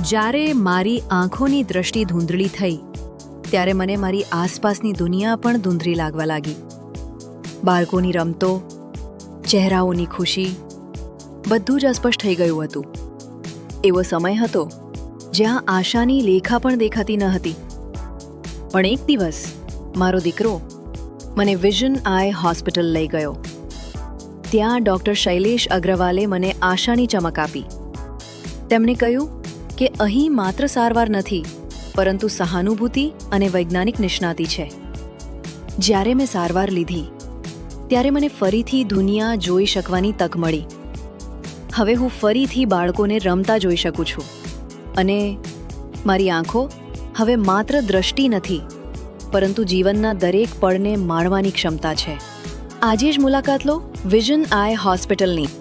જ્યારે મારી આંખોની દૃષ્ટિ ધૂંધળી થઈ ત્યારે મને મારી આસપાસની દુનિયા પણ ધૂંધળી લાગવા લાગી. બાળકોની રમતો, ચહેરાઓની ખુશી, બધું જ અસ્પષ્ટ થઈ ગયું હતું. એવો સમય હતો જ્યાં આશાની લેખા પણ દેખાતી ન હતી. પણ એક દિવસ મારો દીકરો મને વિઝન આઈ હોસ્પિટલ લઈ ગયો. ત્યાં ડૉક્ટર શૈલેષ અગ્રવાલે મને આશાની ચમક આપી. તેમણે કહ્યું કે અહીં માત્ર સારવાર નથી, પરંતુ સહાનુભૂતિ અને વૈજ્ઞાનિક નિષ્ણાતી છે. જ્યારે મેં સારવાર લીધી ત્યારે મને ફરીથી દુનિયા જોઈ શકવાની તક મળી. હવે હું ફરીથી બાળકોને રમતા જોઈ શકું છું અને મારી આંખો હવે માત્ર દ્રષ્ટિ નથી, પરંતુ જીવનના દરેક પળને માણવાની ક્ષમતા છે. આજે જ મુલાકાત લો વિઝન આઈ હોસ્પિટલની.